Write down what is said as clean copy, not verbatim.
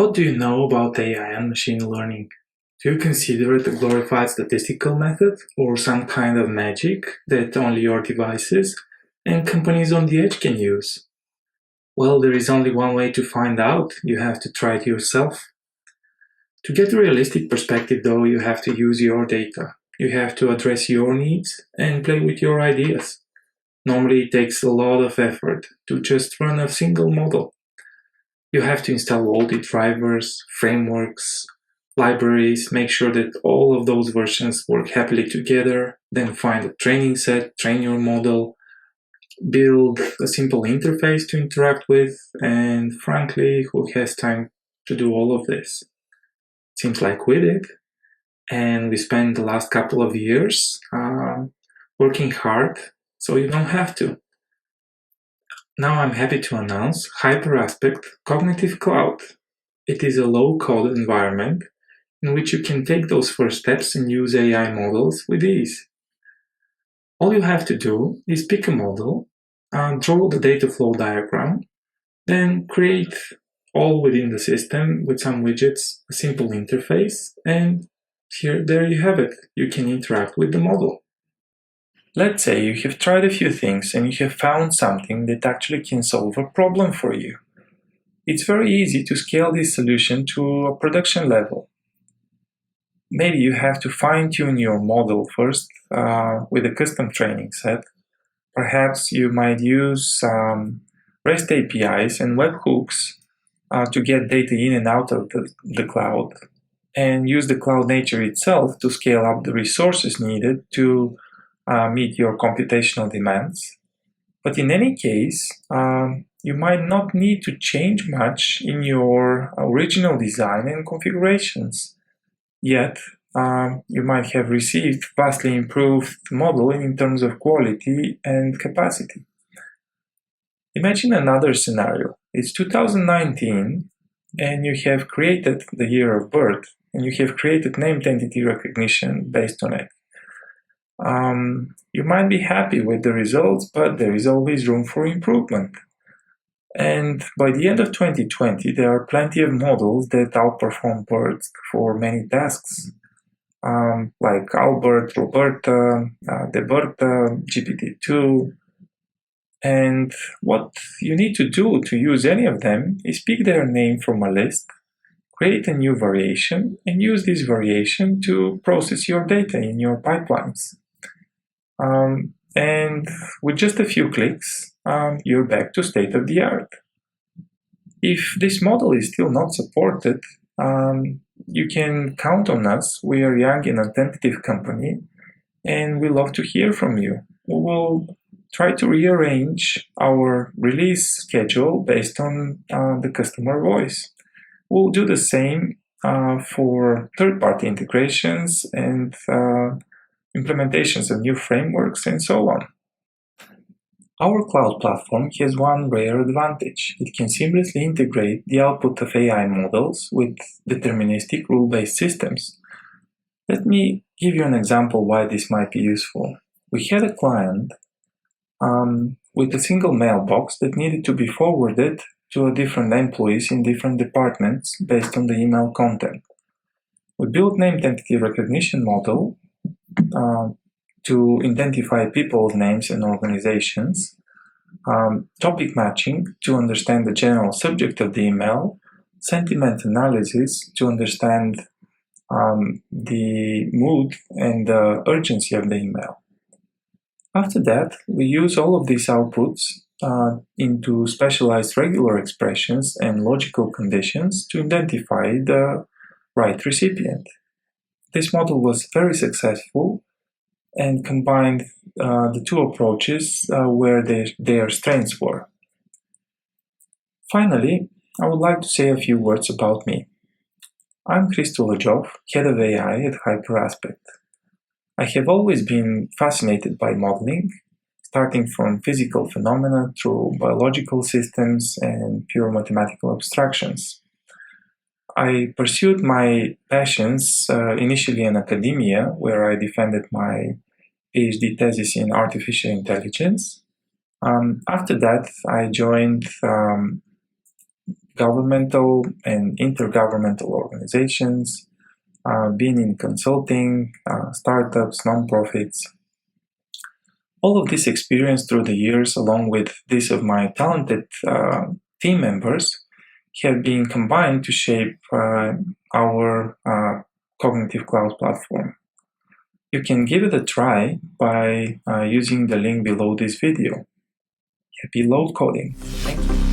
What do you know about AI and machine learning? Do you consider it a glorified statistical method or some kind of magic that only your devices and companies on the edge can use? Well, there is only one way to find out. You have to try it yourself. To get a realistic perspective, though, you have to use your data. You have to address your needs and play with your ideas. Normally, it takes a lot of effort to just run a single model. You have to install all the drivers, frameworks, libraries, make sure that all of those versions work happily together, then find a training set, train your model, build a simple interface to interact with, and frankly, who has time to do all of this? Seems like we did, and we spent the last couple of years working hard, so you don't have to. Now I'm happy to announce HyperAspect Cognitive Cloud. It is a low-code environment in which you can take those first steps and use AI models with ease. All you have to do is pick a model, draw the data flow diagram, then create all within the system with some widgets, a simple interface, and there you have it. You can interact with the model. Let's say you have tried a few things and you have found something that actually can solve a problem for you. It's very easy to scale this solution to a production level. Maybe you have to fine-tune your model first with a custom training set. Perhaps you might use REST APIs and webhooks to get data in and out of the cloud, and use the cloud nature itself to scale up the resources needed to meet your computational demands. But in any case, you might not need to change much in your original design and configurations. Yet, you might have received vastly improved model in terms of quality and capacity. Imagine another scenario. It's 2019, and you have created the year of birth, and you have created named entity recognition based on it. You might be happy with the results, but there is always room for improvement. And by the end of 2020, there are plenty of models that outperform BERT for many tasks, like Albert, Roberta, DeBerta, GPT-2. And what you need to do to use any of them is pick their name from a list, create a new variation, and use this variation to process your data in your pipelines. And with just a few clicks, you're back to state of the art. If this model is still not supported, you can count on us. We are a young and attentive company, and we love to hear from you. We will try to rearrange our release schedule based on the customer voice. We'll do the same for third-party integrations and implementations of new frameworks and so on. Our cloud platform has one rare advantage. It can seamlessly integrate the output of AI models with deterministic rule-based systems. Let me give you an example why this might be useful. We had a client with a single mailbox that needed to be forwarded to different employees in different departments based on the email content. We built named entity recognition model to identify people's names and organizations, topic matching to understand the general subject of the email, sentiment analysis to understand the mood and the urgency of the email. After that, we use all of these outputs into specialized regular expressions and logical conditions to identify the right recipient. This model was very successful and combined the two approaches where their strengths were. Finally, I would like to say a few words about me. I'm Hristo Aladzhov, Head of AI at HyperAspect. I have always been fascinated by modeling, starting from physical phenomena through biological systems and pure mathematical abstractions. I pursued my passions initially in academia, where I defended my PhD thesis in artificial intelligence. After that, I joined governmental and intergovernmental organizations, been in consulting, startups, nonprofits. All of this experience through the years, along with this of my talented team members, have been combined to shape our cognitive cloud platform. You can give it a try by using the link below this video. Happy load coding! Thank you.